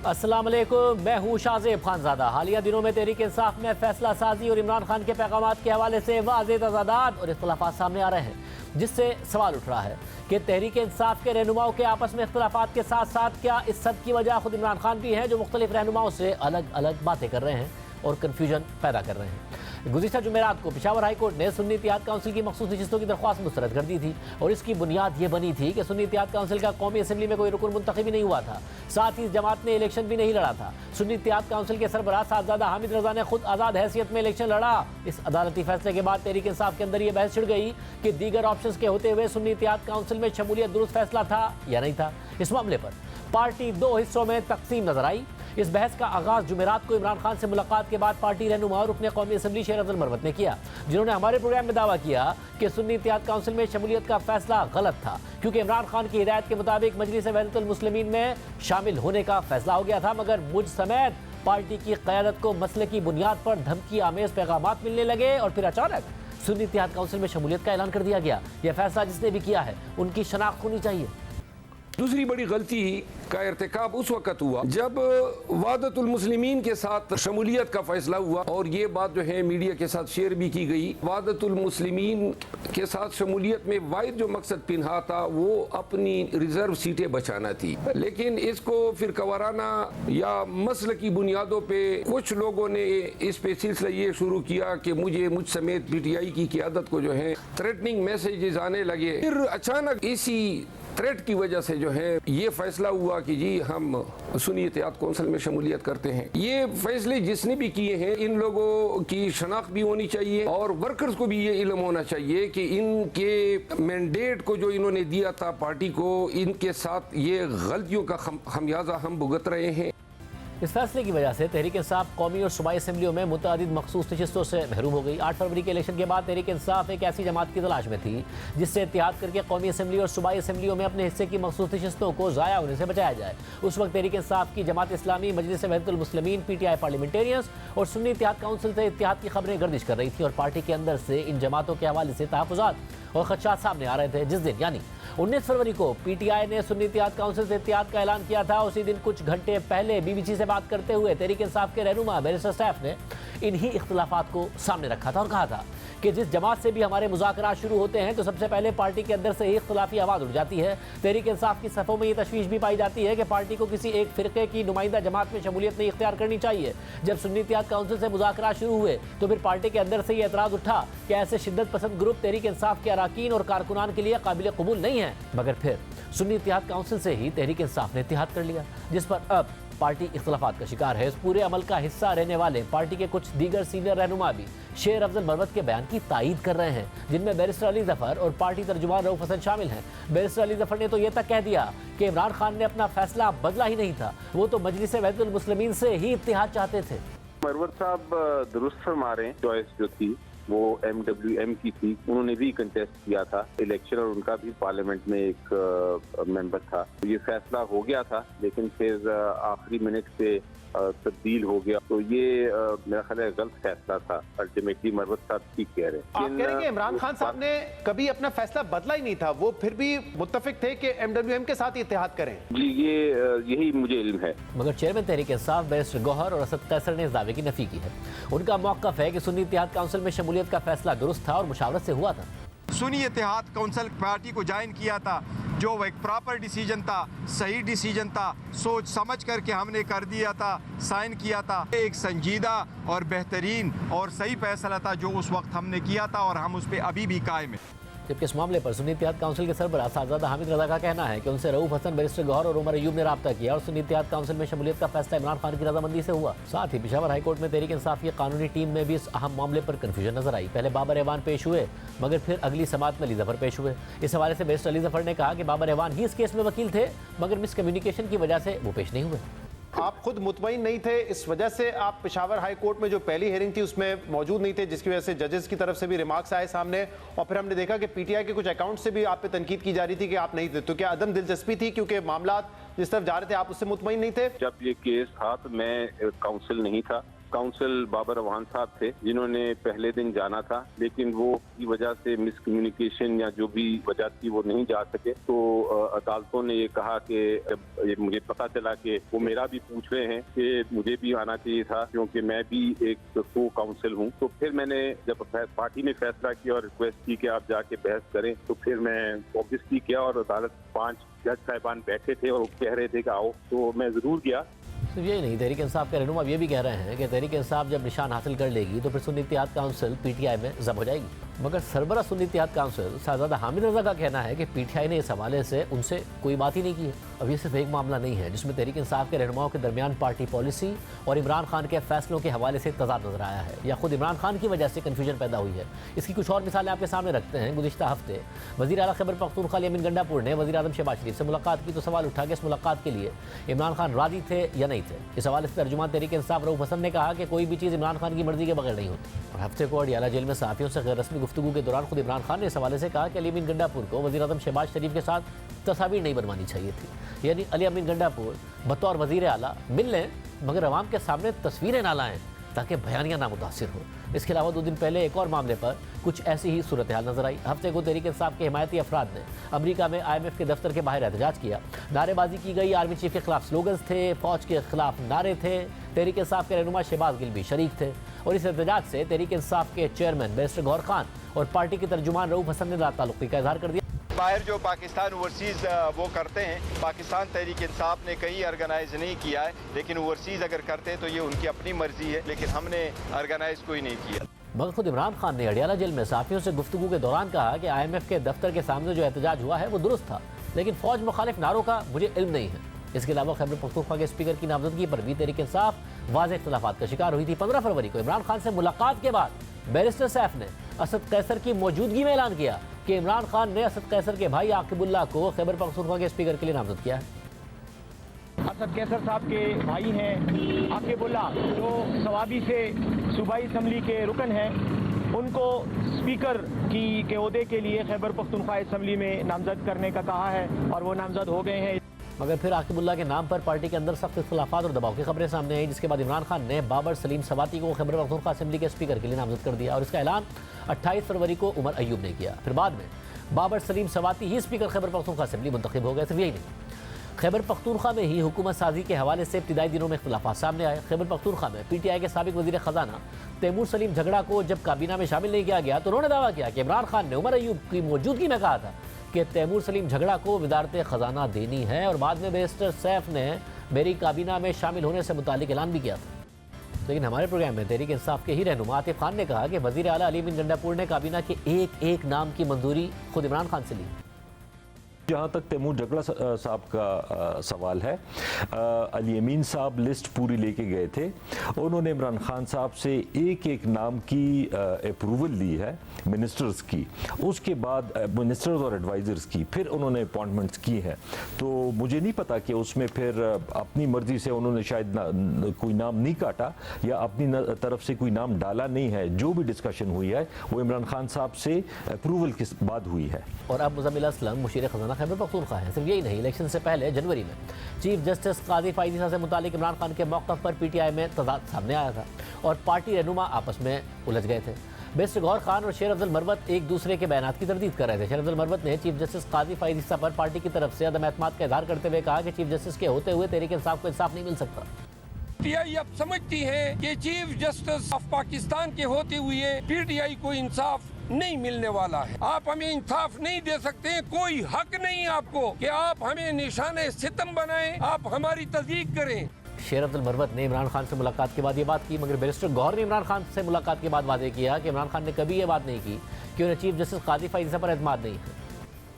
अस्सलाम वालेकुम, मैं हूँ शाहजेब खानजादा। हालिया दिनों में तहरीक इंसाफ में फैसला साजी और इमरान खान के पैगामात के हवाले से वाज़ेह तज़ादात और इख्तिलाफ़ात सामने आ रहे हैं, जिससे सवाल उठ रहा है कि तहरीक इंसाफ के रहनुमाओं के आपस में इख्तिलाफ़ात के साथ साथ क्या इस सब की वजह खुद इमरान खान भी हैं, जो मुख्तलिफ रहनुमाओं से अलग अलग बातें कर रहे हैं और कन्फ्यूजन पैदा कर रहे हैं। गुज़िश्ता जुमेरात को पेशावर हाई कोर्ट ने सुन्नी इत्तेहाद काउंसिल की मखसूस नशिस्तों की दरख्वास्त मुस्तरद कर दी थी और इसकी बुनियाद ये बनी थी कि सुन्नी इत्तेहाद काउंसिल का कौमी असम्बली में कोई रुकन मुंतखब ही नहीं हुआ था, साथ ही इस जमात ने इलेक्शन भी नहीं लड़ा था। सुन्नी इत्तेहाद काउंसिल के सरबराह साहबजादा हामिद रजा ने खुद आज़ाद हैसियत में इलेक्शन लड़ा। इस अदालती फैसले के बाद तहरीक इंसाफ के अंदर यह बहस छिड़ गई कि दीगर ऑप्शन के होते हुए सुन्नी इत्तेहाद काउंसिल में शमूलियत दुरुस्त फैसला था या नहीं था। इस मामले पर पार्टी दो हिस्सों में तकसीम नजर आई। इस बहस का आगाज जुमेरात को इमरान खान से मुलाकात के बाद पार्टी रहनुमा और रुकने कौमी असम्बली शेर अफजल मरवत ने किया, जिन्होंने हमारे प्रोग्राम में दावा किया कि सुन्नी इत्तेहाद काउंसिल में शमूलियत का फैसला गलत था, क्योंकि इमरान खान की हिदायत के मुताबिक मजलिस वहदतुल मुस्लिमीन में शामिल होने का फैसला हो गया था, मगर मुझ समेत पार्टी की क़यादत को मसले की बुनियाद पर धमकी आमेज पैगामात मिलने लगे और फिर अचानक सुन्नी इत्तेहाद काउंसिल में शमूलियत का ऐलान कर दिया गया। यह फैसला जिसने भी किया है उनकी शनाख्त होनी चाहिए। दूसरी बड़ी गलती का इर्तिकाब उस वक्त हुआ जब वहदतुल मुस्लिमीन के साथ शमूलियत का फैसला हुआ और ये बात जो है मीडिया के साथ शेयर भी की गई। वहदतुल मुस्लिमीन के साथ शमूलियत में वाहिद जो मकसद पिन्हा था वो अपनी रिजर्व सीटें बचाना थी, लेकिन इसको फिर कवाराना या मसल की बुनियादों पे कुछ लोगों ने इस पे सिलसिला ये शुरू किया कि मुझ समेत PTI की क़यादत को जो है थ्रेटनिंग मैसेजेस आने लगे। फिर अचानक इसी थ्रेट की वजह से जो है ये फैसला हुआ कि जी हम सुन्नी इत्तेहाद काउंसिल में शमूलियत करते हैं। ये फैसले जिसने भी किए हैं इन लोगों की शनाख्त भी होनी चाहिए और वर्कर्स को भी ये इल्म होना चाहिए कि इनके मैंडेट को जो इन्होंने दिया था पार्टी को, इनके साथ ये गलतियों का खमियाजा हम भुगत रहे हैं। इस फैसले की वजह से तहरीक इंसाफ कौमी और सूबाई असम्बलियों में मुतअद्दिद मखसूस नशिस्तों से महरूम हो गई। 8 फरवरी के इलेक्शन के बाद तहरीक इंसाफ एक ऐसी जमात की तलाश में थी जिससे इत्तेहाद करके कौमी असम्बली और सूबाई असम्बलियों में अपने हिस्से की मखसूस नशिस्तों को ज़ाया होने से बचाया जाए। उस वक्त तहरीक इंसाफ की जमात इस्लामी, मजलिस वहदतुल मुस्लिमीन, PTI पार्लियामेंटेरियंस और सुन्नी इत्तेहाद काउंसिल से इत्तेहाद की खबरें गर्दिश कर रही थी और पार्टी के अंदर से इन जमातों के हवाले से तहफ़्फ़ुज़ात और खदशात सामने आ रहे थे। जिस दिन यानी 19 फरवरी को PTI ने सुन्नी इत्तेहाद काउंसिल से इत्तेहाद का ऐलान किया था, उसी दिन कुछ घंटे पहले BBC से बात करते हुए तहरीक इंसाफ के रहनुमा बैरिस्टर सैफ ने इन्हीं इख्तिलाफात को सामने रखा था और कहा था कि जिस जमात से भी हमारे मुज़ाकरात शुरू होते हैं तो सबसे पहले पार्टी के अंदर से ही इख्तिलाफी आवाज़ उठ जाती है। तहरीक इंसाफ की सफ़ों में ये तशवीश भी पाई जाती है कि पार्टी को किसी एक फ़िरक़े की नुमाइंदा जमात में शमूलियत नहीं इख्तियार करनी चाहिए। जब सुन्नी इत्तेहाद काउंसिल से मुज़ाकरात शुरू हुए तो फिर पार्टी के अंदर से ये एतराज़ उठा कि ऐसे शिद्दत पसंद ग्रुप तहरीक इंसाफ के अरकान और कारकुनान के लिए काबिल कबूल नहीं है, मगर फिर सुन्नी इत्तेहाद काउंसिल से ही तहरीक इंसाफ ने इत्तेहाद कर लिया, जिस पर अब पार्टी इख्तिलाफात का शिकार है। इस पूरे अमल का हिस्सा रहने वाले पार्टी के कुछ दीगर सीनियर रहनुमा भी शेर अफजल मरवत के बयान की तायीद कर रहे हैं, जिनमें बैरिस्टर अली जफर और पार्टी तर्जुमान रऊफ हसन शामिल हैं। बैरिस्टर अली जफर ने तो यह तक कह दिया कि इमरान खान ने अपना फैसला बदला ही नहीं था, वो तो मजलिस वहदतुल मुस्लिमीन से ही इत्तेहाद चाहते थे। मरवत साहब दुरुस्त फरमा रहे हैं, चॉइस जो थी वो MWM की थी, उन्होंने भी कंटेस्ट किया था इलेक्शन और उनका भी पार्लियामेंट में एक मेंबर था। ये फैसला हो गया था लेकिन फिर आखिरी मिनट पे तब्दील हो गया, तो ये मेरा ख्याल है गलत फैसला था। अल्टीमेटली मरवत साहब ठीक कह रहे हैं। आप कह रहे हैं कि इमरान खान साहब ने कभी अपना फैसला बदला ही नहीं था, वो फिर भी मुत्तफिक थे कि MWM के साथ इत्तेहाद करें। जी यही मुझे इल्म है। मगर चेयरमैन तहरीक इंसाफ बैरिस्टर गौहर और असद कैसर ने इस दावे की नफी की है। उनका मौक़िफ़ है कि सुन्नी इत्तेहाद काउंसिल में शमूलियत का फैसला दुरुस्त था और मुशावरत से हुआ था। सुन्नी इत्तेहाद काउंसिल पार्टी को ज्वाइन किया था, जो एक प्रॉपर डिसीजन था, सही डिसीजन था, सोच समझ करके हमने कर दिया था, साइन किया था। एक संजीदा और बेहतरीन और सही फैसला था जो उस वक्त हमने किया था और हम उस पर अभी भी कायम हैं। जबकि इस मामले पर सुन्नी इत्तेहाद काउंसिल के सरबराह साहबजादा हामिद रजा का कहना है कि उनसे रऊफ हसन, बैरिस्टर गौहर और उमर अयूब ने राब्ता किया और सुन्नी इत्तेहाद काउंसिल में शमूलियत का फैसला इमरान खान की रजामंदी से हुआ। साथ ही पेशावर हाई कोर्ट में तहरीक इंसाफ की कानूनी टीम में भी इस अहम मामले पर कन्फ्यूजन नजर आई। पहले बाबर एवान पेश हुए, मगर फिर अगली समात में अली जफर पेश हुए। इस हवाले से बैरिस्टर अली जफर ने कहा कि बाबर एवान ही इस केस में वकील थे, मगर मिसकम्युनिकेशन की वजह से वो पेश नहीं हुए। आप खुद मुतमईन नहीं थे, इस वजह से आप पेशावर हाई कोर्ट में जो पहली हियरिंग थी उसमें मौजूद नहीं थे, जिसकी वजह से जजेस की तरफ से भी रिमार्क्स आए सामने और फिर हमने देखा कि PTI के कुछ अकाउंट से भी आप पे तनकीद की जा रही थी कि आप नहीं थे। तो क्या अदम दिलचस्पी थी क्योंकि मामला जिस तरफ जा रहे थे आप उससे मुतमईन नहीं थे? जब ये केस था तो मैं काउंसिल नहीं था, काउंसिल बाबर अवान साहब थे, जिन्होंने पहले दिन जाना था, लेकिन वो की वजह से मिसकम्युनिकेशन या जो भी वजह थी वो नहीं जा सके। तो अदालतों ने ये कहा कि जब मुझे पता चला कि वो मेरा भी पूछ रहे हैं कि मुझे भी आना चाहिए था क्योंकि मैं भी एक को काउंसिल हूँ, तो फिर मैंने जब पार्टी ने फैसला किया और रिक्वेस्ट की कि आप जाके बहस करें, तो फिर मैं ऑब्वियसली किया और अदालत 5 जज साहिबान बैठे थे और वो कह रहे थे कि आओ, तो मैं जरूर गया। सिर्फ यही नहीं, तहरीक इंसाफ के रहनुमा ये भी कह रहे हैं कि तहरीक इंसाफ जब निशान हासिल कर लेगी तो फिर सुन्नी इत्तेहाद काउंसिल पीटीआई में जब हो जाएगी। मगर सरबरा सुन्नी इत्तेहाद काउंसिल शहजादा हामिद रजा का कहना है कि पीटीआई ने इस हवाले से उनसे कोई बात ही नहीं की है। अब ये सिर्फ एक मामला नहीं है जिसमें तहरीक इंसाफ के रहनुमाओं के दरमियान पार्टी पॉलिसी और इमरान खान के फैसलों के हवाले से तजाद नजर आया है या खुद इमरान खान की वजह से कन्फ्यूजन पैदा हुई है। इसकी कुछ और मिसालें आपके सामने रखते हैं। गुज़िश्ता हफ्ते वज़ीर आला खैबर पख्तूनख्वा अमीन गंडापुर ने वज़ीर आज़म शहबाज शरीफ से मुलाकात की तो सवाल उठा कि इस मुलाकात के लिए इमरान खान राजी थे या नहीं थे। इस हवाले से तर्जुमान तहरीक इंसाफ रऊफ हसन ने कहा कि कोई भी चीज़ इमरान खान की मर्जी के बगैर नहीं होती। और हफ्ते को अडियाला जेल में सहाफ़ियों से गैर रस्मी गुफ्तगू के दौरान खुद इमरान खान ने इस हवाले से कहा कि अली अमीन गंडापुर को वज़ीर आज़म शहबाज शरीफ के साथ तस्वीर नहीं बनवानी चाहिए थी, यानी अली अमीन गंडापुर बतौर वज़ीर आला मिल लें मगर अवाम के सामने तस्वीरें ना लाएँ ताकि बयानियाँ नामुतासिर हो। इसके अलावा 2 दिन पहले एक और मामले पर कुछ ऐसी ही सूरत हाल नजर आई। हफ्ते को तहरीक इंसाफ के हिमायती अफराद ने अमेरिका में IMF के दफ्तर के बाहर एहतजाज किया, नारेबाजी की गई, आर्मी चीफ के खिलाफ स्लोगन्स थे, फौज के खिलाफ नारे थे। तहरीक इंसाफ के रहनुमा शहबाज गिल भी शरीक थे और इस एहतजाज से तहरीक इंसाफ के चेयरमैन बैरिस्टर गौहर खान और पार्टी के तर्जुमान रऊफ हसन ने ताल्लुकी का इजहार कर दिया। बाहर जो पाकिस्तान ओवरसीज़ वो करते हैं, पाकिस्तान तहरीक इंसाफ ने कहीं ऑर्गेनाइज नहीं किया है, लेकिन ओवरसीज़ अगर करते हैं तो ये उनकी अपनी मर्जी है, लेकिन हमने ऑर्गेनाइज कोई नहीं किया। मगर खुद इमरान खान ने अडियाला जेल में सहाफ़ियों से गुफ्तगू के दौरान कहा कि IMF के दफ्तर के सामने जो एहतजाज हुआ है वो दुरुस्त था, लेकिन फौज मुखालिफ नारों का मुझे इल्म नहीं है। इसके अलावा खैबर पख्तूनख्वा के स्पीकर की नामजदगी पर भी तहरीक इंसाफ वाज़ेह इख्तिलाफात का शिकार हुई थी। 15 फरवरी को इमरान खान से मुलाकात के बाद बैरिस्टर सैफ ने असद कैसर की मौजूदगी में ऐलान किया कि इमरान खान ने असद कैसर के भाई आकिबुल्लाह को खैबर पख्तूनख्वा के स्पीकर के लिए नामजद किया है। असद कैसर साहब के भाई हैं आकिबुल्लाह, जो सवाबी से सूबाई असम्बली के रुकन हैं, उनको स्पीकर के ओहदे के लिए खैबर पख्तूनख्वा असम्बली में नामजद करने का कहा है और वो नामजद हो गए हैं। मगर फिर आकिबुल्लाह के नाम पर पार्टी के अंदर सख्त इख्तिलाफात और दबाव की खबरें सामने आई, जिसके बाद इमरान खान ने बाबर सलीम सवाती को खैबर पख्तूनख्वा असेंबली के स्पीकर के लिए नामजद कर दिया और इसका ऐलान 28 फरवरी को उमर अयूब ने किया। फिर बाद में बाबर सलीम सवाती ही स्पीकर खैबर पख्तूनख्वा असेंबली मुंतखब हो गए। सिर्फ यही नहीं, खैबर पख्तूनख्वा में ही हुकूमत साजी के हवाले से इब्तिदाई दिनों में इख्तिलाफात सामने आए। खैबर पख्तूनख्वा में PTI के साबिक वज़ीर ख़जाना तैमूर सलीम झगड़ा को जब काबीना में शामिल नहीं किया गया तो उन्होंने दावा किया कि इमरान खान ने उमर अयूब की मौजूदगी में कहा था कि तैमूर सलीम झगड़ा को वज़ारत ख़जाना देनी है और बाद में बैरिस्टर सैफ ने मेरी काबीना में शामिल होने से मुतालिक ऐलान भी किया था। लेकिन हमारे प्रोग्राम में तहरीक इंसाफ के ही रहनुमा आतिफ खान ने कहा कि वज़ीर आला अली अमीन गंडापुर ने काबीना के एक नाम की मंजूरी खुद इमरान खान से ली। जहाँ तक तैमूर झगड़ा साहब का सवाल है, अली अमीन साहब लिस्ट पूरी लेके गए थे, उन्होंने इमरान खान साहब से एक नाम की अप्रूवल ली है मिनिस्टर्स की, उसके बाद मिनिस्टर्स और एडवाइज़र्स की, फिर उन्होंने अपॉइंटमेंट्स की हैं। तो मुझे नहीं पता कि उसमें फिर अपनी मर्ज़ी से उन्होंने शायद कोई नाम नहीं काटा या अपनी तरफ से कोई नाम डाला नहीं है। जो भी डिस्कशन हुई है वो इमरान खान साहब से अप्रूवल के बाद हुई है। और अब मुज़म्मिल असलम मुशीर ख़जाना खैबर पख्तूनख्वा है। सिर्फ यही नहीं, इलेक्शन से पहले जनवरी में चीफ जस्टिस काजी फायदी साहब से मुतालिक इमरान खान के मौक़िफ़ पर PTI में तज़ाद सामने आया था और पार्टी रहनुमा आपस में उलझ गए थे। बैरिस्टर गौहर खान और शेर अफजल मरवत एक दूसरे के बयानात की तरदीद कर रहे थे। शेर अफजल मरवत ने चीफ जस्टिस काजी फायदी साहब पर पार्टी की तरफ से अदम एतमाद का इजहार करते हुए कहा कि चीफ जस्टिस के होते हुए तहरीक इंसाफ को इंसाफ नहीं मिल सकता। PTI अब समझती है कि चीफ जस्टिस ऑफ पाकिस्तान के होते हुए PTI को इंसाफ नहीं मिलने वाला है। आप हमें इंसाफ नहीं दे सकते, कोई हक नहीं आपको कि आप हमें निशाने सितम बनाएं, आप हमारी तस्दीक करें। शेर अब्दुल मरवत ने इमरान खान से मुलाकात के बाद ये बात की, मगर बैरिस्टर गौहर ने इमरान खान से मुलाकात के बाद वादे किया कि इमरान खान ने कभी ये बात नहीं की कि उन्हें चीफ जस्टिस काजी फायदी साहब पर एतमाद नहीं है।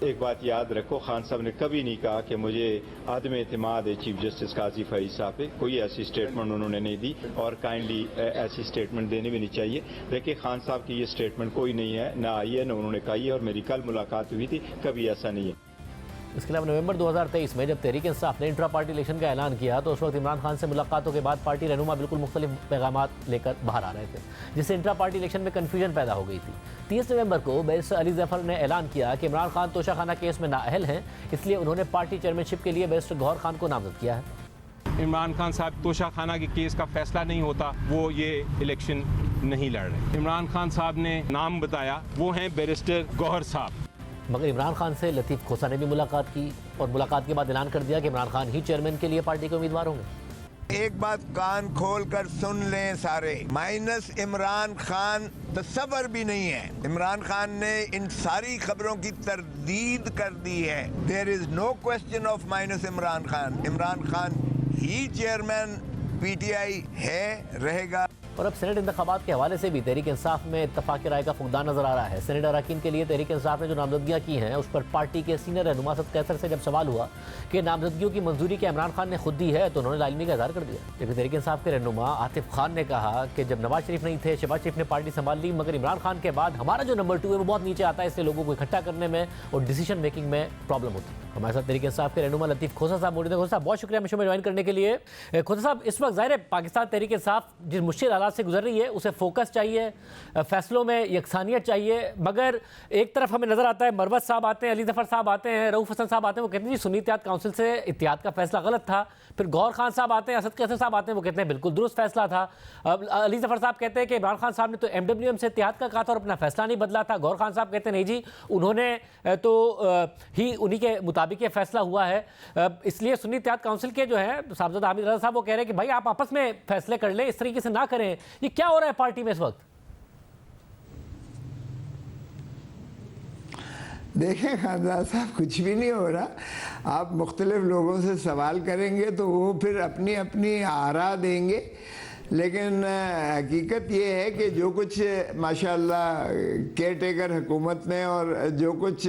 एक बात याद रखो, खान साहब ने कभी नहीं कहा कि मुझे आदम एतमाद है चीफ जस्टिस काजी फायद साहब पे, कोई ऐसी स्टेटमेंट उन्होंने नहीं दी और काइंडली ऐसी स्टेटमेंट देनी भी नहीं चाहिए। देखिए खान साहब की ये स्टेटमेंट कोई नहीं है, ना आई है, ना उन्होंने कही है और मेरी कल मुलाकात हुई थी, कभी ऐसा नहीं है। इसके अलावा नवंबर 2023 में जब तहरीक इंसाफ ने इंट्रा पार्टी इलेक्शन का ऐलान किया तो उस वक्त इमरान खान से मुलाकातों के बाद पार्टी रहनुमा बिल्कुल मुख्तलिफ पैगामात लेकर बाहर आ रहे थे, जिससे इंट्रा पार्टी इलेक्शन में कन्फ्यूजन पैदा हो गई थी। 30 नवंबर को बैरिस्टर अली जफर ने ऐलान किया कि इमरान खान तोशाखाना केस में नाअहल हैं, इसलिए उन्होंने पार्टी चेयरमैनशिप के लिए बैरिस्टर गौहर खान को नामजद किया है। इमरान खान साहब तोशाखाना के केस का फैसला नहीं होता वो ये इलेक्शन नहीं लड़ रहे। इमरान खान साहब ने नाम बताया, वो हैं बैरिस्टर गौहर साहब। मगर इमरान खान से लतीफ़ खोसा ने भी मुलाकात की और मुलाकात के बाद ऐलान कर दिया कि इमरान खान ही चेयरमैन के लिए पार्टी के उम्मीदवार होंगे। एक बात कान खोल कर सुन लें सारे, माइनस इमरान खान तस्वर भी नहीं है। इमरान खान ने इन सारी खबरों की तरदीद कर दी है। There is no question of minus Imran Khan. Imran Khan ही चेयरमैन पीटीआई है, रहेगा। और अब सेनेट इंतखाबात के हवाले से भी तहरीक इंसाफ में इत्तफाक़ राय का फुकदान नजर आ रहा है। सेनेट अरकान के लिए तहरीक इंसाफ ने जो नामजदगियाँ की हैं उस पर पार्टी के सीनियर रहनुमा सद कैसर से जब सवाल हुआ कि नामजदगियों की मंजूरी क्या इमरान खान ने खुद दी है तो उन्होंने लाजमी का इज़हार कर दिया। जबकि तहरीक इंसाफ के रहनुमा आतिफ खान ने कहा कि जब नवाज शरीफ नहीं थे, शहबाज शरीफ ने पार्टी संभाल ली, मगर इमरान खान के बाद हमारा जो नंबर 2 है वो बहुत नीचे आता है, इसलिए लोगों को इकट्ठा करने में और डिसीजन मेकिंग में प्रॉब्लम होती है। हमारे साथ तहरीक इंसाफ के रहनुमा लतीफ़ खोसा साहब मौजूद हैं। खोसा साहब बहुत शुक्रिया मिशन में ज्वाइन करने के लिए। खोसा साहब, इस वक्त ज़ाहिर है पाकिस्तान तहरीक इंसाफ जिस मुश्किल हालात से गुजर रही है उसे फोकस चाहिए, फैसलों में यकसानियत चाहिए, मगर एक तरफ हमें नजर आता है मरवत साहब आते हैं, अली जफर साहब आते हैं, रऊफ हसन साहब आते हैं, वो कहते हैं जी सुन्नी इत्तेहाद काउंसिल से इत्तेहाद का फैसला गलत था। फिर गौहर खान साहब आते हैं, असद कैसर साहब आते हैं, वो कहते हैं बिल्कुल दुरुस्त फैसला था। अली जफर साहब कहते हैं कि इमरान खान साहब ने तो MWM से इत्तेहाद का कहा था और अपना फैसला नहीं बदला था। गौहर खान साहब कहते हैं नहीं जी, उन्होंने तो ही उन्हीं के मुताबिक ये फैसला हुआ है, इसलिए सुन्नी इत्तेहाद काउंसिल के जो है साहबजादा हामिद रजा साहब वो कह रहे हैं कि भाई आप आपस में फैसले कर लें, इस तरीके से ना करें। ये क्या हो रहा है पार्टी में इस वक्त? देखें खानदार साहब, कुछ भी नहीं हो रहा। आप मुख्तलिफ लोगों से सवाल करेंगे तो वो फिर अपनी अपनी आरा देंगे, लेकिन हकीकत ये है कि जो कुछ माशाल्लाह केयर टेकर हुकूमत ने और जो कुछ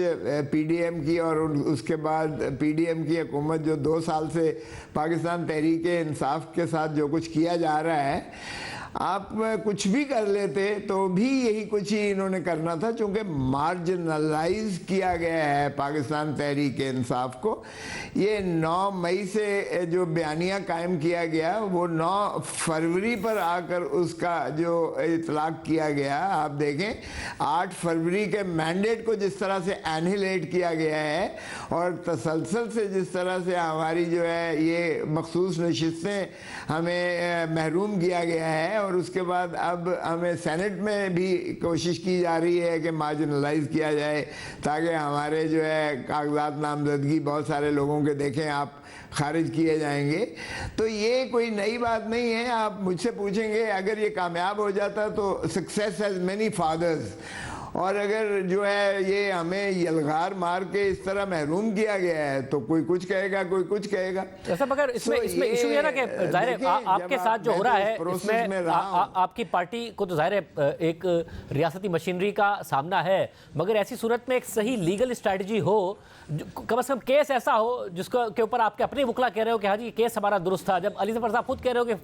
PDM की और उसके बाद PDM की हुकूमत जो 2 साल से पाकिस्तान तहरीक इंसाफ के साथ जो कुछ किया जा रहा है, आप कुछ भी कर लेते तो भी यही कुछ ही इन्होंने करना था, चूँकि मार्जिनलाइज किया गया है पाकिस्तान तहरीक इंसाफ को। ये 9 मई से जो बयानिया कायम किया गया वो 9 फरवरी पर आकर उसका जो इतलाक किया गया, आप देखें 8 फरवरी के मैंडेट को जिस तरह से एनहिलेट किया गया है और तसलसल से जिस तरह से हमारी जो है ये मखसूस नशिस्तें हमें महरूम किया गया है, और उसके बाद अब हमें सेनेट में भी कोशिश की जा रही है कि मार्जिनलाइज किया जाए ताकि हमारे जो है कागजात नामजदगी बहुत सारे लोगों के देखें आप खारिज किए जाएंगे। तो ये कोई नई बात नहीं है। आप मुझसे पूछेंगे अगर ये कामयाब हो जाता तो सक्सेस हैज़ मेनी फादर्स, और अगर जो है ये हमें यलगार मार के इस तरह महरूम किया गया है तो कोई कुछ कहेगा, कोई कुछ कहेगा। ऐसा मगर इसमें इशू है ना कि जाहिर है आपके साथ जो हो रहा है इसमें आपकी पार्टी को तो जाहिर है एक रियासती मशीनरी का सामना है, मगर ऐसी सूरत में एक सही लीगल स्ट्रैटेजी हो, कम से कम केस ऐसा हो जिसको के ऊपर आपके अपने वकला कह रहे हो कि हाँ जी केस हमारा दुरुस्त था, जब अली जफर साहब खुद कह रहे हो कि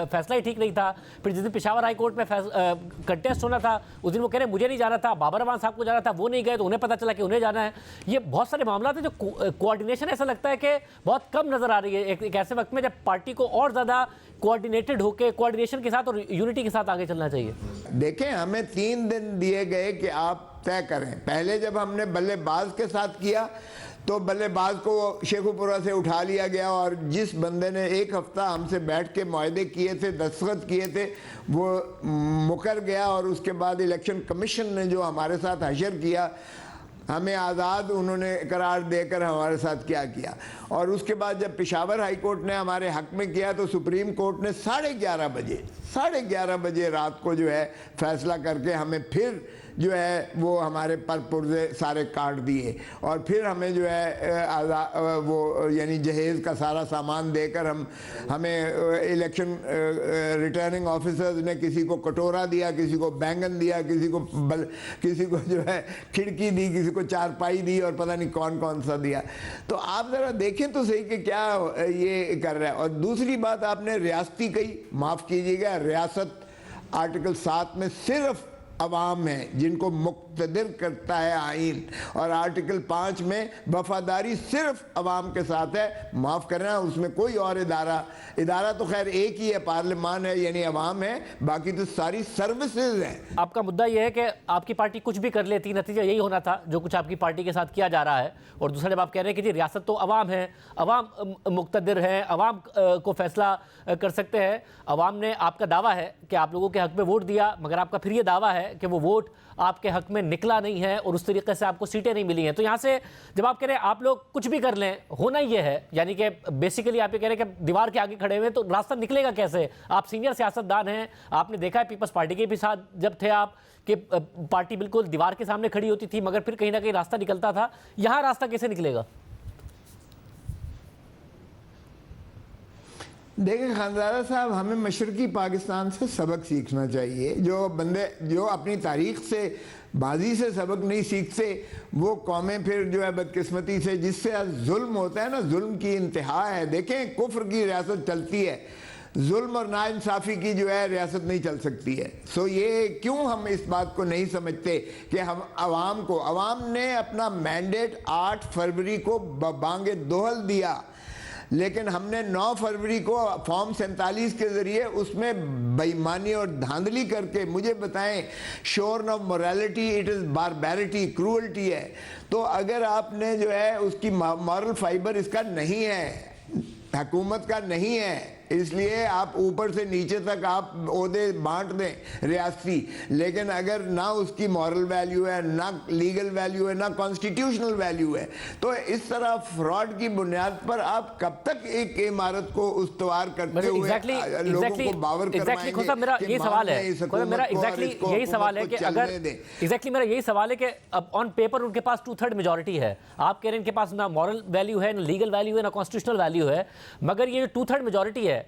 फैसला ही ठीक नहीं था। फिर जिस दिन पेशावर हाई कोर्ट में कंटेस्ट होना था उस दिन वो कह रहे मुझे नहीं जाना था, बाबर अमान साहब को जाना था, वो नहीं गए तो उन्हें पता चला कि उन्हें जाना है। ये बहुत सारे मामला थे जो कोऑर्डिनेशन ऐसा लगता है कि बहुत कम नजर आ रही है एक ऐसे वक्त में जब पार्टी को और ज्यादा कोऑर्डिनेटेड होकर कोऑर्डिनेशन के साथ और यूनिटी के साथ आगे चलना चाहिए। देखें हमें 3 दिन दिए गए कि आप तय करें। पहले जब हमने बल्लेबाज के साथ किया तो बल्लेबाज को शेखुपुरा से उठा लिया गया और जिस बंदे ने 1 हफ्ता हमसे बैठ के मुआहदे किए थे, दस्तखत किए थे, वो मुकर गया और उसके बाद इलेक्शन कमीशन ने जो हमारे साथ हशर किया, हमें आज़ाद उन्होंने करार देकर हमारे साथ क्या किया। और उसके बाद जब पेशावर हाई कोर्ट ने हमारे हक में किया तो सुप्रीम कोर्ट ने 11:30 बजे रात को जो है फैसला करके हमें फिर जो है वो हमारे पर पुर्जे सारे काट दिए और फिर हमें जो है वो यानी जहेज़ का सारा सामान देकर हमें इलेक्शन रिटर्निंग ऑफिसर्स ने किसी को कटोरा दिया, किसी को बैंगन दिया, किसी को जो है खिड़की दी, किसी को चारपाई दी और पता नहीं कौन कौन सा दिया। तो आप ज़रा देखें तो सही कि क्या ये कर रहा है। और दूसरी बात आपने रियासती कही, माफ़ कीजिएगा, रियासत आर्टिकल 7 में सिर्फ अवाम है जिनको मुक़्तदिर करता है आइन, और आर्टिकल 5 में वफादारी सिर्फ अवाम के साथ है। माफ़ करना, उसमें कोई और इदारा तो खैर एक ही है, पार्लियामान है यानी अवाम है, बाकी तो सारी सर्विसेज है। आपका मुद्दा यह है कि आपकी पार्टी कुछ भी कर लेती, नतीजा यही होना था जो कुछ आपकी पार्टी के साथ किया जा रहा है। और दूसरा जब आप कह रहे हैं कि जी रियासत तो अवाम है, अवाम मुक़्तदिर है, अवाम को फैसला कर सकते हैं, अवाम ने आपका दावा है कि आप लोगों के हक में वोट दिया, मगर आपका फिर ये दावा है कि वो वोट आपके हक में निकला नहीं है और उस तरीके से आपको सीटें नहीं मिली हैं। तो यहाँ से जब आप कह रहे हैं आप लोग कुछ भी कर लें, होना ये है, यानी कि बेसिकली आप ये कह रहे हैं कि दीवार के आगे खड़े हुए, तो रास्ता निकलेगा कैसे? आप सीनियर सियासतदान हैं, आपने देखा है पीपल्स पार्टी के भी साथ जब थे आप कि पार्टी बिल्कुल दीवार के सामने खड़ी होती थी, मगर फिर कहीं ना कहीं रास्ता निकलता था। यहाँ रास्ता कैसे निकलेगा? देखिए खानज़ादा साहब, हमें मशरकी पाकिस्तान से सबक सीखना चाहिए। जो बंदे जो अपनी तारीख से, बाजी से सबक नहीं सीखते, वो कौमें फिर जो है बदकिस्मती से, जिससे जुल्म होता है ना, जुल्म की इंतहा है। देखें, कुफ्र की रियासत चलती है, जुल्म और नाइंसाफ़ी की जो है रियासत नहीं चल सकती है। सो ये क्यों हम इस बात को नहीं समझते कि हम अवाम ने अपना मैंडेट 8 फरवरी को बांगे दोहल दिया, लेकिन हमने 9 फरवरी को फॉर्म 47 के ज़रिए उसमें बेईमानी और धांधली करके, मुझे बताएं, shorn of morality, it is barbarity, cruelty है। तो अगर आपने जो है उसकी मॉरल फाइबर इसका नहीं है, हुकूमत का नहीं है, इसलिए आप ऊपर से नीचे तक आप ओहदे बांट दें रियासती, लेकिन अगर ना उसकी मॉरल वैल्यू है, ना लीगल वैल्यू है, ना कॉन्स्टिट्यूशनल वैल्यू है, तो इस तरह फ्रॉड की बुनियाद पर आप कब तक एक इमारत को उस्तवार करते हुए लोगों को बावर करवाएंगे? मेरा यही सवाल है, मेरा यही सवाल है कि अगर मेरा यही सवाल है कि अब ऑन पेपर उनके पास 2/3 मेजॉरिटी है, आप कह रहे हैं इनके पास ना मॉरल वैल्यू है, ना लीगल वैल्यू है, ना कॉन्स्टिट्यूशनल वैल्यू है, मगर ये 2/3 मेजॉरिटी है,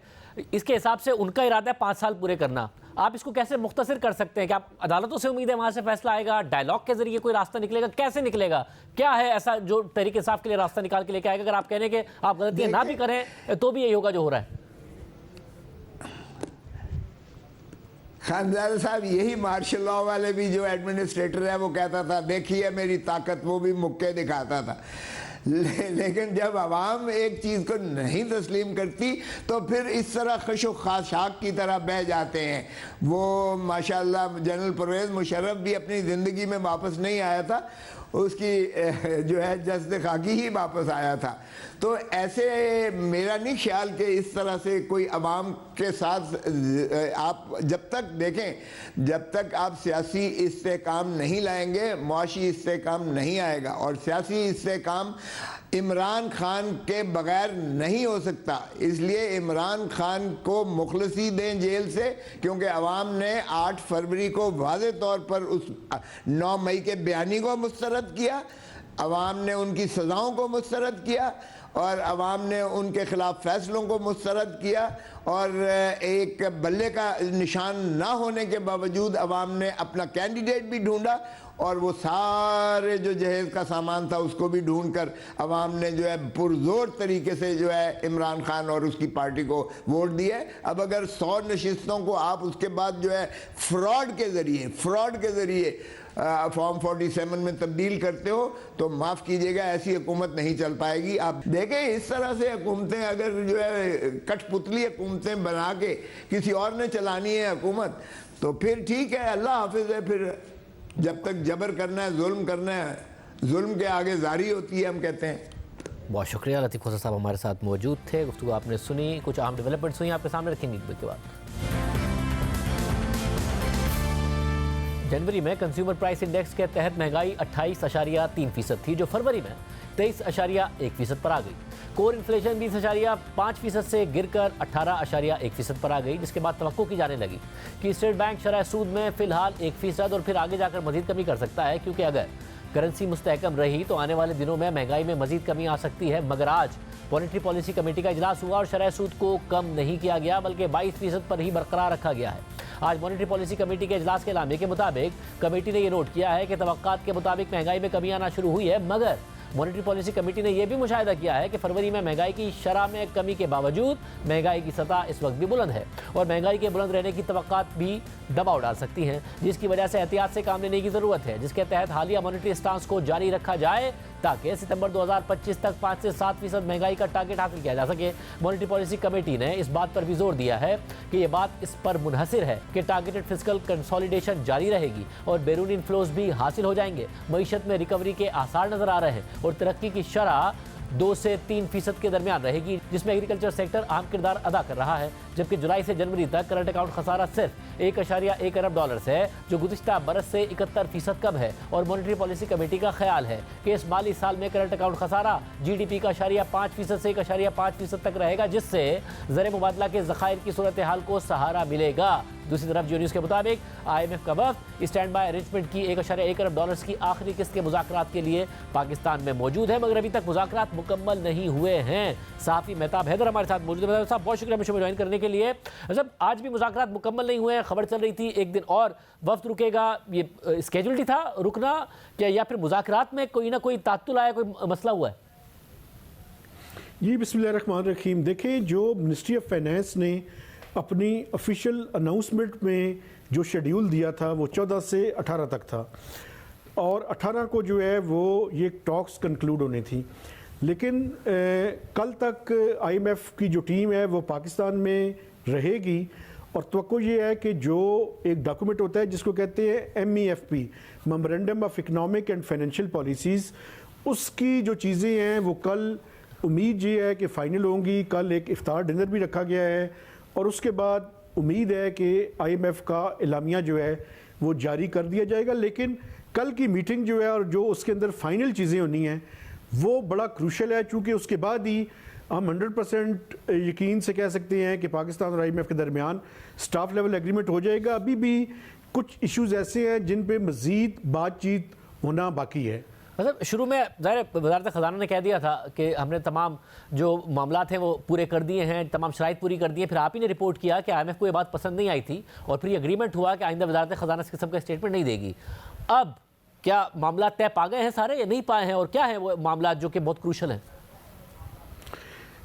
इसके हिसाब से उनका इरादा है 5 साल पूरे करना। आप इसको कैसे मुख्तसर कर सकते हैं कि आप अदालतों से उम्मीद है वहां से फैसला आएगा, डायलॉग के जरिए कोई रास्ता निकलेगा? कैसे निकलेगा? क्या है ऐसा जो तहरीक इंसाफ के लिए रास्ता निकाल के लेके आएगा? अगर आप कह रहे हैं कि आप गलतियां ना भी करें तो भी यही होगा जो हो रहा है। खानज़ादा साहब, यही मार्शल लॉ वाले भी जो एडमिनिस्ट्रेटर है वो कहता था देखिए मेरी ताकत, वो भी मुक्के दिखाता था। लेकिन जब आवाम एक चीज़ को नहीं तस्लीम करती तो फिर इस तरह खशो खाशाक की तरह बह जाते हैं। वो माशाल्लाह जनरल परवेज़ मुशर्रफ भी अपनी ज़िंदगी में वापस नहीं आया था, उसकी जो है जज्द खाकी ही वापस आया था। तो ऐसे मेरा नहीं ख्याल कि इस तरह से कोई अवाम के साथ आप जब तक देखें, जब तक आप सियासी इस्तेकाम नहीं लाएंगे, मुआशी इस्तेकाम नहीं आएगा। और सियासी इस्तेकाम इमरान खान के बगैर नहीं हो सकता, इसलिए इमरान खान को मुखलसी दें जेल से, क्योंकि अवाम ने 8 फरवरी को वाज़े तौर पर उस 9 मई के बयानी को मुस्तरद किया, अवाम ने उनकी सज़ाओं को मुस्तरद किया और अवाम ने उनके ख़िलाफ़ फ़ैसलों को मुस्तरद किया। और एक बल्ले का निशान ना होने के बावजूद अवाम ने अपना कैंडिडेट भी ढूंढा और वो सारे जो जहेज़ का सामान था उसको भी ढूंढ कर अवाम ने जो है पुरजोर तरीके से जो है इमरान खान और उसकी पार्टी को वोट दिए। अब अगर 100 नशिस्तों को आप उसके बाद जो है फ्रॉड के ज़रिए फॉर्म 47 में तब्दील करते हो तो माफ़ कीजिएगा, ऐसी हुकूमत नहीं चल पाएगी। आप देखें इस तरह से हुकूमतें अगर जो है कठपुतली हुकूमतें बना के किसी और ने चलानी है हुकूमत तो फिर ठीक है, अल्लाह हाफिज़ है। फिर जब तक जबर करना है, जुल्म करना है, जुल्म के आगे जारी होती है, हम कहते हैं। बहुत शुक्रिया, लतीफ़ खोसा साहब हमारे साथ मौजूद थे, गुफ्तगू आपने सुनी, कुछ अहम डेवलपमेंट्स हुई आपके सामने रखेंगे के बाद। जनवरी में कंज्यूमर प्राइस इंडेक्स के तहत महंगाई 28.3% थी, जो फरवरी में 23.1% पर आ गई। कोर इन्फ्लेशन 20.5% से गिरकर 18.1% पर आ गई, जिसके बाद तवक्को की जाने लगी कि स्टेट बैंक शरह सूद में फ़िलहाल 1% और फिर आगे जाकर मज़ीद कमी कर सकता है, क्योंकि अगर करेंसी मुस्तहकम रही तो आने वाले दिनों में महंगाई में मज़ीद कमी आ सकती है। मगर आज मॉनेटरी पॉलिसी कमेटी का इजलास हुआ और शरह सूद को कम नहीं किया गया, बल्कि 22% पर ही बरकरार रखा गया है। आज मॉनेटरी पॉलिसी कमेटी के इजलास के एलामे के मुताबिक कमेटी ने यह नोट किया है कि तवक्कात के मुताबिक महंगाई में कमी आना शुरू हुई है, मगर मॉनेटरी पॉलिसी कमेटी ने यह भी मुशाहिदा किया है कि फरवरी में महंगाई की शरह में कमी के बावजूद महंगाई की सतह इस वक्त भी बुलंद है और महंगाई के बुलंद रहने की तवक्कात भी दबाव डाल सकती हैं, जिसकी वजह से एहतियात से काम लेने की जरूरत है, जिसके तहत हालिया मॉनेटरी स्टांस को जारी रखा जाए ताकि सितंबर 2025 तक 5 से 7% महंगाई का टारगेट हासिल किया जा सके। मॉनेटरी पॉलिसी कमेटी ने इस बात पर भी जोर दिया है कि यह बात इस पर मुनहसिर है कि टारगेटेड फिस्कल कंसोलिडेशन जारी रहेगी और बैरूनी इन्फ्लोज भी हासिल हो जाएंगे। मईशत में रिकवरी के आसार नजर आ रहे हैं और तरक्की की शरह 2 से 3% के दरमियान रहेगी, जिसमें एग्रीकल्चर सेक्टर अहम किरदार अदा कर रहा है, जबकि जुलाई से जनवरी तक करंट अकाउंट खसारा सिर्फ $1.1 अरब है, जो गुज़िश्ता बरस से 71% कम है। और मॉनेटरी पॉलिसी कमेटी का ख्याल है कि इस माली साल में करंट अकाउंट खसारा GDP का 0.5% से 1.5% तक रहेगा, जिससे ज़र मुबादला के ज़खायर की सूरत हाल को सहारा मिलेगा। दूसरी तरफ जियो न्यूज़ के मुताबिक IMF का वक्त स्टैंड बाय अरेंजमेंट की $1.1 अरब की आखिरी किस्त के मुज़ाकरात के लिए पाकिस्तान में मौजूद है, मगर अभी तक मुज़ाकरात मुकम्मल नहीं हुए हैं। सहाफ़ी मेहताब हैदर हमारे साथ मौजूद है। मेहताब साहब, बहुत शुक्रिया मुझे ज्वाइन करने के लिए। जब आज भी मुज़ाकरात मुकम्मल नहीं हुए हैं, खबर चल रही थी एक दिन और वफ्त रुकेगा, ये स्केड्यूल्ड था रुकना क्या, या फिर मुज़ाकरात में कोई ना कोई तात्तुल आया, कोई मसला हुआ है? जी बिस्मिल्लाहिर्रहमानिर्रहीम। देखें, जो मिनिस्ट्री ऑफ फाइनेंस ने अपनी ऑफिशियल अनाउंसमेंट में जो शेड्यूल दिया था वो 14 से 18 तक था और 18 को जो है वो ये टॉक्स कंक्लूड होनी थी, लेकिन कल तक IMF की जो टीम है वो पाकिस्तान में रहेगी और तवक्को ये है कि जो एक डॉक्यूमेंट होता है जिसको कहते हैं MEFP, memorandum of economic and financial policies, उसकी जो चीज़ें हैं वो कल उम्मीद ये है कि फ़ाइनल होंगी। कल एक इफ्तार डिनर भी रखा गया है और उसके बाद उम्मीद है कि IMF का एलामिया जो है वो जारी कर दिया जाएगा। लेकिन कल की मीटिंग जो है और जो उसके अंदर फाइनल चीज़ें होनी हैं वो बड़ा क्रूशल है, चूँकि उसके बाद ही हम 100% यकीन से कह सकते हैं कि पाकिस्तान और IMF के दरमियान स्टाफ लेवल एग्रीमेंट हो जाएगा। अभी भी कुछ इश्यूज़ ऐसे हैं जिन पे मज़ीद बातचीत होना बाकी है। मतलब शुरू में ज़ाहिर वज़ारत ख़ज़ाना ने कह दिया था कि हमने तमाम जो मामला हैं वो पूरे कर दिए हैं, तमाम शराइत पूरी कर दी हैं, फिर आप ही ने रिपोर्ट किया कि IMF को ये बात पसंद नहीं आई थी और फिर ये एग्रीमेंट हुआ कि आइंदा वज़ारत ख़ज़ाना इस किस्म का स्टेटमेंट नहीं देगी। अब क्या मामला तय पा गए हैं सारे या नहीं पाए हैं, और क्या है वो मामला जो कि बहुत क्रूशल हैं?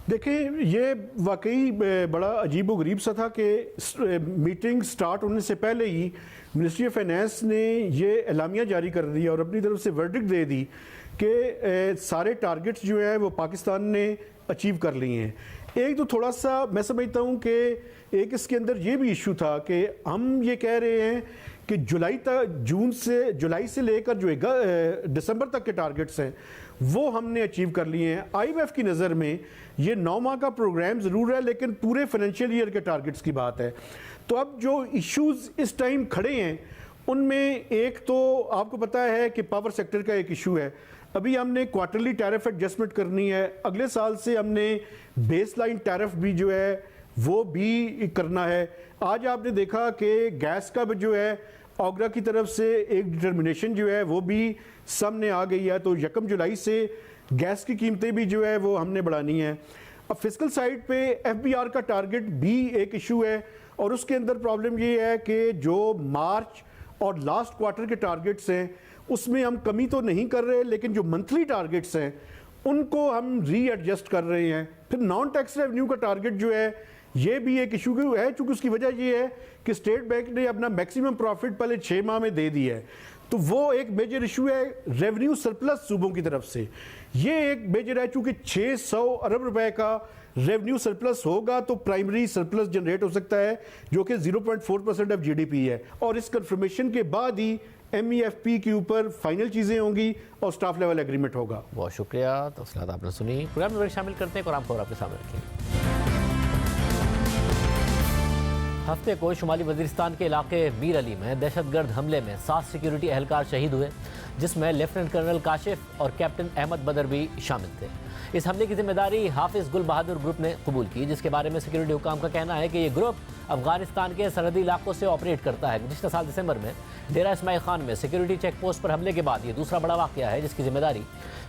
देखिए, ये वाकई बड़ा अजीब व गरीब सा था कि मीटिंग स्टार्ट होने से पहले ही मिनिस्ट्री ऑफ फाइनेंस ने ये एलामिया जारी कर दिया और अपनी तरफ से वर्डिक्ट दे दी कि सारे टारगेट्स जो है वो पाकिस्तान ने अचीव कर लिए हैं। एक तो थोड़ा सा मैं समझता हूँ कि एक इसके अंदर ये भी इशू था कि हम ये कह रहे हैं कि जुलाई से लेकर जो दिसंबर तक के टारगेट्स हैं वो हमने अचीव कर लिए हैं। IMF की नज़र में ये 9 माह का प्रोग्राम ज़रूर है, लेकिन पूरे फाइनेंशियल ईयर के टारगेट्स की बात है। तो अब जो इश्यूज़ इस टाइम खड़े हैं उनमें एक तो आपको पता है कि पावर सेक्टर का एक इशू है। अभी हमने क्वार्टरली टैरिफ एडजस्टमेंट करनी है, अगले साल से हमने बेस लाइन टैरिफ भी जो है वो भी करना है। आज आपने देखा कि गैस का भी जो है ऑगरा की तरफ से एक डिटर्मिनेशन जो है वो भी सामने आ गई है, तो 1 जुलाई से गैस की कीमतें भी जो है वो हमने बढ़ानी है। अब फिस्कल साइड पे FBR का टारगेट भी एक इशू है और उसके अंदर प्रॉब्लम ये है कि जो मार्च और लास्ट क्वार्टर के टारगेट्स हैं उसमें हम कमी तो नहीं कर रहे, लेकिन जो मंथली टारगेट्स हैं उनको हम रीएडजस्ट कर रहे हैं। फिर नॉन टैक्स रेवेन्यू का टारगेट जो है ये भी एक इशू है, चूंकि उसकी वजह ये है कि स्टेट बैंक ने अपना मैक्सिमम प्रॉफिट पहले 6 माह में दे दिया है, तो वो एक मेजर इशू है। रेवेन्यू सरप्लस सूबों की तरफ से ये एक मेजर है, चूंकि 600 अरब रुपए का रेवेन्यू सरप्लस होगा तो प्राइमरी सरप्लस जनरेट हो सकता है जो कि 0.4% ऑफ GDP है, और इस कंफर्मेशन के बाद ही MEFP के ऊपर फाइनल चीजें होंगी और स्टाफ लेवल एग्रीमेंट होगा। बहुत शुक्रिया, तफसीलात आपने सुनी। प्रोग्राम में शामिल करते हैं और खबर आपके सामने रखेंगे। हफ्ते को शुमाली वजीरिस्तान के इलाके मीर अली में दहशतगर्द हमले में 7 सिक्योरिटी एहलकार शहीद हुए, जिसमें लेफ्टिनेंट कर्नल काशिफ और कैप्टन अहमद बदर भी शामिल थे। इस हमले की जिम्मेदारी हाफिज गुल बहादुर ग्रुप ने कबूल की, जिसके बारे में सिक्योरिटी हुकाम का कहना है कि ये ग्रुप अफगानिस्तान के सरहदी इलाकों से ऑपरेट करता है। गुज़िश्ता साल दिसंबर में डेरा इस्माइल खान में सिक्योरिटी चेक पोस्ट पर हमले के बाद ये दूसरा बड़ा वाक़या है जिसकी जिम्मेदारी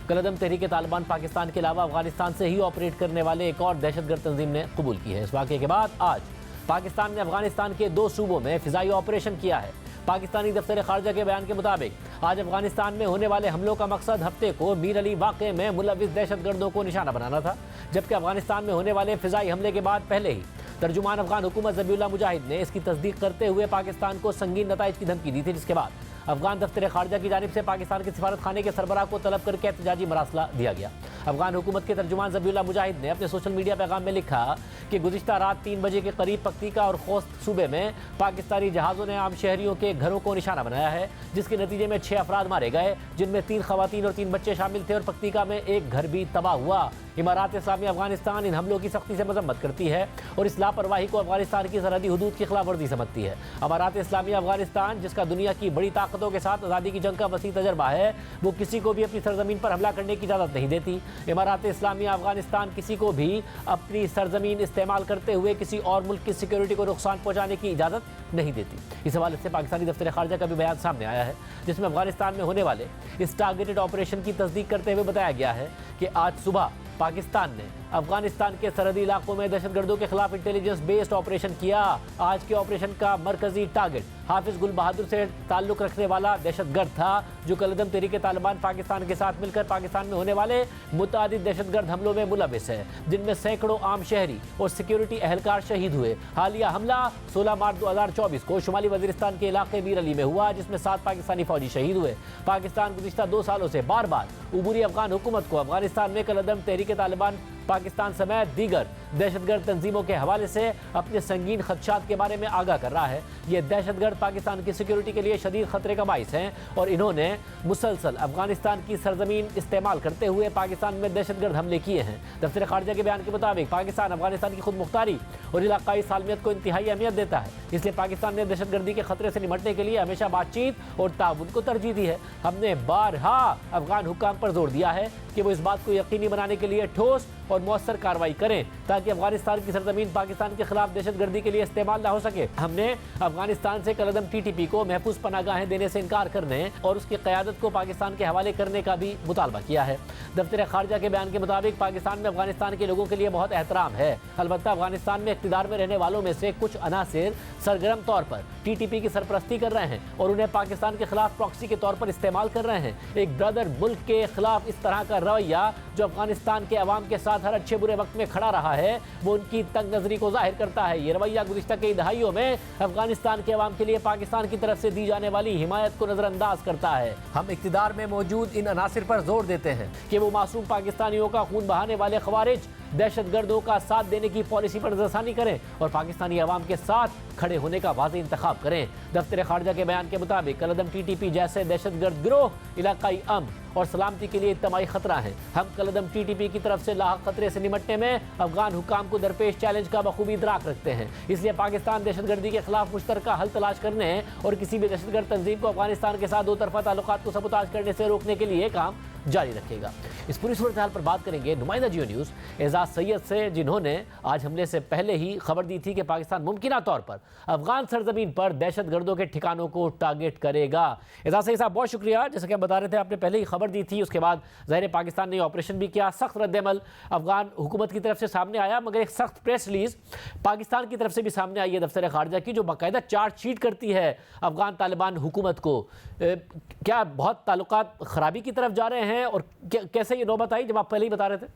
कलअदम तहरीक तालिबान पाकिस्तान के अलावा अफगानिस्तान से ही ऑपरेट करने वाले एक और दहशतगर्द तंजीम ने कबूल की है। इस वाक़े के बाद आज पाकिस्तान ने अफगानिस्तान के 2 सूबों में फ़िज़ाई ऑपरेशन किया है। पाकिस्तानी दफ्तर खारजा के बयान के मुताबिक आज अफगानिस्तान में होने वाले हमलों का मकसद हफ्ते को मीर अली वाक़े में मुलविस दहशतगर्दों को निशाना बनाना था, जबकि अफगानिस्तान में होने वाले फिजाई हमले के बाद पहले ही तर्जुमान अफगान हुकूमत ज़बीउल्लाह मुजाहिद ने इसकी तस्दीक करते हुए पाकिस्तान को संगीन नताइज की धमकी दी थी, जिसके बाद अफगान दफ्तर खारजा की जानिब से पाकिस्तान के सिफारत खाने के सरबराह को तलब करके एहतजाजी मरासला दिया गया। अफगान हुकूमत के तर्जुमान ज़बीउल्लाह मुजाहिद ने अपने सोशल मीडिया पैगाम में लिखा कि गुज़िश्ता रात 3 बजे के करीब पक्तिका और खोस्त सूबे में पाकिस्तानी जहाज़ों ने आम शहरियों के घरों को निशाना बनाया है, जिसके नतीजे में 6 अफराद मारे गए, जिनमें 3 खवातीन और 3 बच्चे शामिल थे और पक्तिका में एक घर भी तबाह हुआ। इमारात इस्लामी अफगानिस्तान इन हमलों की सख्ती से मजम्मत करती है और इस लापरवाही को अफगानिस्तान की सरहदी हदूद की खिलाफ वर्जी समझती है। इमारात इस्लामी अफगानिस्तान, जिसका दुनिया की बड़ी ताकतों के साथ आज़ादी की जंग का वसी तजर्बा है, वो किसी को भी अपनी सरजमीन पर हमला करने की इजाज़त नहीं देती। इमारात इस्लामी अफगानिस्तान किसी को भी अपनी सरजमीन इस्तेमाल करते हुए किसी और मुल्क की सिक्योरिटी को नुकसान पहुँचाने की इजाज़त नहीं देती। इस हवाले से पाकिस्तानी दफ्तर खारजा का भी बयान सामने आया है, जिसमें अफगानिस्तान में होने वाले इस टारगेटेड ऑपरेशन की तस्दीक करते हुए बताया गया है कि आज सुबह पाकिस्तान ने अफगानिस्तान के सरहदी इलाकों में दहशतगर्दों के खिलाफ इंटेलिजेंस बेस्ड ऑपरेशन किया। आज के ऑपरेशन का मरकजी टारगेट हाफिज गुल बहादुर से ताल्लुक रखने वाला दहशतगर्द था, जो कलदम तहरीक तालिबान पाकिस्तान के साथ मिलकर पाकिस्तान में होने वाले मुतअद्दिद दहशतगर्द हमलों में मुलविस है, जिनमें सैकड़ों आम शहरी और सिक्योरिटी एहलकार शहीद हुए। हालिया हमला 16 मार्च 2024 को शुमाली वजीरिस्तान के इलाके मीर अली में हुआ, जिसमें 7 पाकिस्तानी फौजी शहीद हुए। पाकिस्तान गुज़िश्ता 2 सालों से बार बार उबूरी अफगान हुकूमत को अफगानिस्तान में कलदम तहरीक तालिबान पाकिस्तान समेत दीगर दहशतगर्द तंजीमों के हवाले से अपने संगीन खदशात के बारे में आगाह कर रहा है। ये दहशतगर्द पाकिस्तान की सिक्योरिटी के लिए शदीद खतरे का बाइस हैं और इन्होंने मुसलसल अफगानिस्तान की सरजमीन इस्तेमाल करते हुए पाकिस्तान में दहशतगर्द हमले किए हैं। दफ्तर खारजा के बयान के मुताबिक पाकिस्तान अफगानिस्तान की खुद मुख्तारी और इलाकाई सालमियत को इंतहाई अहमियत देता है, इसलिए पाकिस्तान ने दहशतगर्दी के खतरे से निपटने के लिए हमेशा बातचीत और ताउन को तरजीह दी है। हमने बारहा अफगान हुक्काम पर जोर दिया है कि वो इस बात को यकीनी बनाने के लिए ठोस और मौसर कार्रवाई करें ताकि अफगानिस्तान की सरजमीन पाकिस्तान के खिलाफ दहशतगर्दी के लिए इस्तेमाल ना हो सके। हमने अफगानिस्तान से कलदम TTP को महफूज पनागाहें देने से इनकार करने और उसकी क़यादत को पाकिस्तान के हवाले करने का भी मुतालबा किया है। दफ्तर खारजा के बयान के मुताबिक पाकिस्तान में अफगानिस्तान के लोगों के लिए बहुत एहतराम है, अलबत्ता अफगानिस्तान में इक़्तिदार में रहने वालों में से कुछ अनासिर सरगर्म तौर पर TTP की सरपरस्ती कर रहे हैं और उन्हें पाकिस्तान के खिलाफ प्रॉक्सी के तौर पर इस्तेमाल कर रहे हैं। एक ब्रदर मुल्क के खिलाफ इस तरह का रवैया जो अफगानिस्तान के अवाम के साथ हर अच्छे बुरे वक्त में खड़ा रहा है, वो उनकी तंग नजरी को जाहिर करता है। ये रवैया गुज़िश्ता कई दहाइयों में अफगानिस्तान के अवाम के लिए पाकिस्तान की तरफ से दी जाने वाली हिमायत को नजरअंदाज करता है। हम इक़्तिदार में मौजूद इन अनासिर पर जोर देते हैं कि वो मासूम पाकिस्तानियों का खून बहाने वाले खवारिज दहशतगर्दों का साथ देने की पॉलिसी पर नजरसानी करें और पाकिस्तानी अवाम के साथ खड़े होने का वाज़ेह इंतखाब करें। दफ्तर खारजा के बयान के मुताबिक कलदम TTP जैसे दहशतगर्द गिरोह इलाकाई अमन और सलामती के लिए इज्तमाही खतरा है। हम कलदम TTP की तरफ से लाहक खतरे से निपटने में अफगान हुक्काम को दरपेश चैलेंज का बखूबी इदराक रखते हैं, इसलिए पाकिस्तान दहशतगर्दी के खिलाफ मुश्तरका हल तलाश करने और किसी भी दहशतगर्द तंजीम को अफगानिस्तान के साथ 2 तरफा ताल्लुकात को सबूताज करने से रोकने के लिए काम जारी रखेगा। इस पूरी सूरत हाल पर बात करेंगे नुमाइंदा जियो न्यूज़ एजाज सैयद से, जिन्होंने आज हमले से पहले ही खबर दी थी कि पाकिस्तान मुमकिना तौर पर अफगान सरजमीन पर दहशतगर्दों के ठिकानों को टारगेट करेगा। एजाज सैयद साहब बहुत शुक्रिया। जैसा कि आप बता रहे थे, आपने पहले ही खबर दी थी, उसके बाद ज़ाहिर पाकिस्तान ने ऑपरेशन भी किया, सख्त रद्दअमल अफगान हुकूमत की तरफ से सामने आया, मगर एक सख्त प्रेस रिलीज पाकिस्तान की तरफ से भी सामने आई है दफ्तर खारजा की, जो बाकायदा चार्जशीट करती है अफगान तालिबान हुकूमत को। क्या बहुत ताल्लुकात खराबी की तरफ जा रहे हैं और कैसे ये नौबत आई जब आप पहले ही बता रहे थे?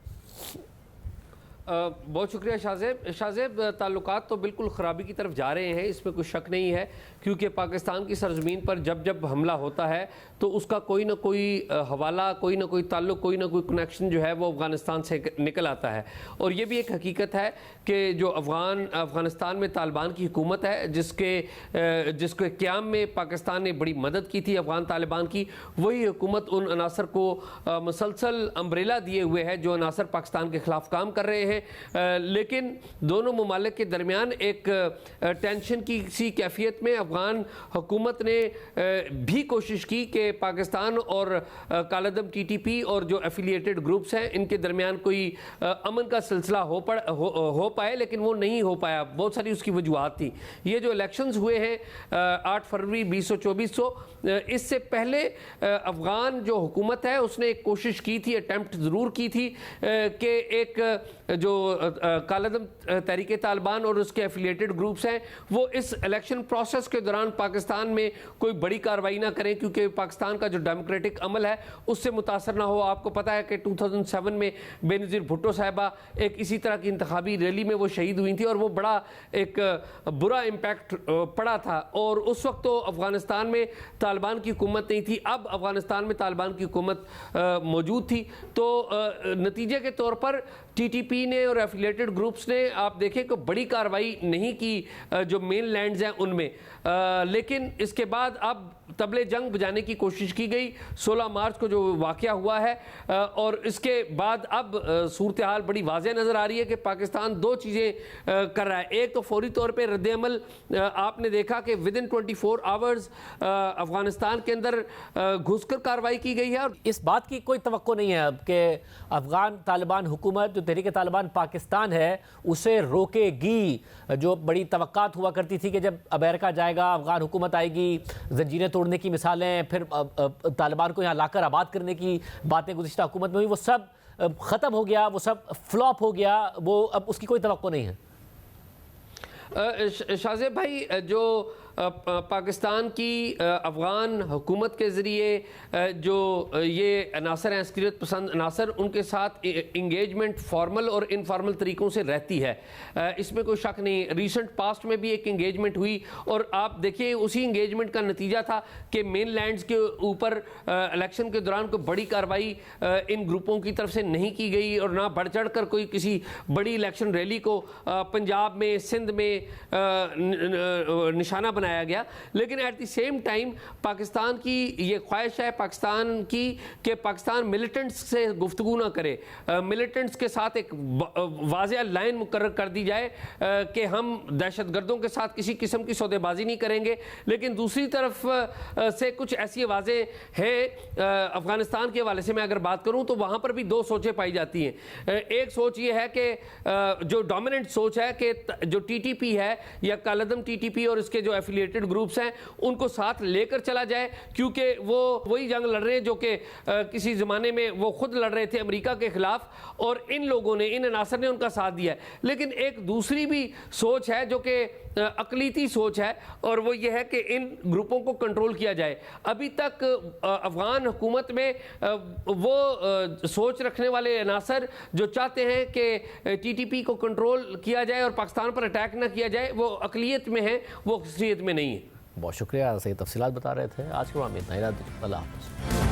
बहुत शुक्रिया शाहजेब। ताल्लुकात तो बिल्कुल ख़राबी की तरफ जा रहे हैं, इसमें कोई शक नहीं है, क्योंकि पाकिस्तान की सरजमीन पर जब जब हमला होता है तो उसका कोई ना कोई हवाला, कोई ना कोई ताल्लुक, कोई ना कोई कनेक्शन जो है वो अफ़गानिस्तान से निकल आता है। और ये भी एक हकीकत है कि जो अफ़गानिस्तान में तालिबान की हुकूमत है, जिसके क़याम में पाकिस्तान ने बड़ी मदद की थी अफ़गान तालिबान की, वही हुकूमत उन अनासर को मुसलसल अम्ब्रेला दिए हुए है जो अनासर पाकिस्तान के ख़िलाफ़ काम कर रहे हैं। लेकिन दोनों ममालिक के दरमियान एक टेंशन की सी कैफियत में अफगान हुकूमत ने भी कोशिश की कि पाकिस्तान और कालदम TTP और जो एफिलिएटेड ग्रुप्स हैं इनके दरमियान कोई अमन का सिलसिला हो पाए, लेकिन वो नहीं हो पाया। बहुत सारी उसकी वजूहत थी। ये जो इलेक्शंस हुए हैं 8 फरवरी 2024, इससे पहले अफगान जो हुकूमत है उसने एक कोशिश की थी, अटैम्प्ट ज़रूर की थी कि एक जो कालदम तहरीक तालिबान और उसके एफिलिएटेड ग्रुप्स हैं वो इस इलेक्शन प्रोसेस के दौरान पाकिस्तान में कोई बड़ी कार्रवाई ना करें, क्योंकि पाकिस्तान का जो डेमोक्रेटिक अमल है उससे मुतासर ना हो। आपको पता है कि 2007 में बेनज़ीर भुट्टो साहिबा एक इसी तरह की इंतखाबी रैली में वो शहीद हुई थी और वो बड़ा एक बुरा इम्पैक्ट पड़ा था। और उस वक्त तो अफ़गानिस्तान में तालिबान की हुकूमत नहीं थी, अब अफ़गानिस्तान में तालिबान की हुकूमत मौजूद थी। तो नतीजे के तौर पर टीटीपी ने और एफिलिएटेड ग्रुप्स ने आप देखें कि बड़ी कार्रवाई नहीं की जो मेन लैंड्स हैं उनमें, लेकिन इसके बाद अब तबले जंग बजाने की कोशिश की गई 16 मार्च को जो वाक़या हुआ है। और इसके बाद अब सूरत हाल बड़ी वाज़ेह नज़र आ रही है कि पाकिस्तान दो चीज़ें कर रहा है। एक तो फौरी तौर पे रद्द-ए-अमल आपने देखा कि विदिन 24 आवर्स अफ़गानिस्तान के अंदर घुसकर कार्रवाई की गई है। और इस बात की कोई तवक्को नहीं है अब कि अफ़गान तालिबान हुकूमत जो तहरीक तालिबान पाकिस्तान है उसे रोकेगी। जो बड़ी तवक्कात हुआ करती थी कि जब अमेरिका जाएगा अफ़गान हुकूमत आएगी, जंजीरें तोड़ने की मिसालें, फिर तालिबान को यहाँ लाकर आबाद करने की बातें गुज़िश्ता हुकूमत में हुई, वो सब ख़त्म हो गया, वो सब फ्लॉप हो गया, वो अब उसकी कोई तवक्को नहीं है। शाहज़ेब भाई, जो पाकिस्तान की अफ़गान हुकूमत के ज़रिए जो ये अनासर हैं अस्करियत पसंद अनासर, उनके साथ इंगेजमेंट फॉर्मल और इनफॉर्मल तरीक़ों से रहती है, इसमें कोई शक नहीं। रिसेंट पास्ट में भी एक इंगेजमेंट हुई और आप देखिए उसी इंगेजमेंट का नतीजा था कि मेन लैंड्स के ऊपर इलेक्शन के दौरान कोई बड़ी कार्रवाई इन ग्रुपों की तरफ से नहीं की गई और ना बढ़ चढ़ कर कोई किसी बड़ी इलेक्शन रैली को पंजाब में सिंध में निशाना बनाया गया। लेकिन at the same time Pakistan की ये ख्वाहिश है पाकिस्तान की कि पाकिस्तान मिलिटेंट्स से गुफ्तगू ना करे, मिलिटेंट्स के साथ एक वाज़ेह लाइन मुकर्रर कर दी जाए कि हम दहशतगर्दों के साथ किसी किस्म की सौदेबाजी नहीं करेंगे। लेकिन दूसरी तरफ से कुछ ऐसी आवाज़ें हैं अफ़गानिस्तान के हवाले से मैं अगर बात करूं तो वहाँ पर भी दो सोचें पाई जाती हैं। एक सोच ये है कि जो डोमिनेंट सोच है कि जो टीटीपी है या कालदम टीटीपी और इसके जो एफिलिएटेड ग्रुप्स हैं उनको साथ लेकर चला जाए, क्योंकि वो वही जंग लड़ रहे हैं जो कि किसी ज़माने में वो खुद लड़ रहे थे अमेरिका के ख़िलाफ़ और इन लोगों ने, इन अनासर ने उनका साथ दिया है। लेकिन एक दूसरी भी सोच है जो कि अक़लीती सोच है और वो ये है कि इन ग्रुपों को कंट्रोल किया जाए। अभी तक अफ़गान हुकूमत में वो सोच रखने वाले अनासर जो चाहते हैं कि टीटीपी को कंट्रोल किया जाए और पाकिस्तान पर अटैक ना किया जाए, वो अक़लियत में है, वो अक्सरियत में नहीं है। बहुत शुक्रिया, सही तफसीलात बता रहे थे। आज के प्रोग्राम में इतना ही। अल्लाह हाफ़िज़।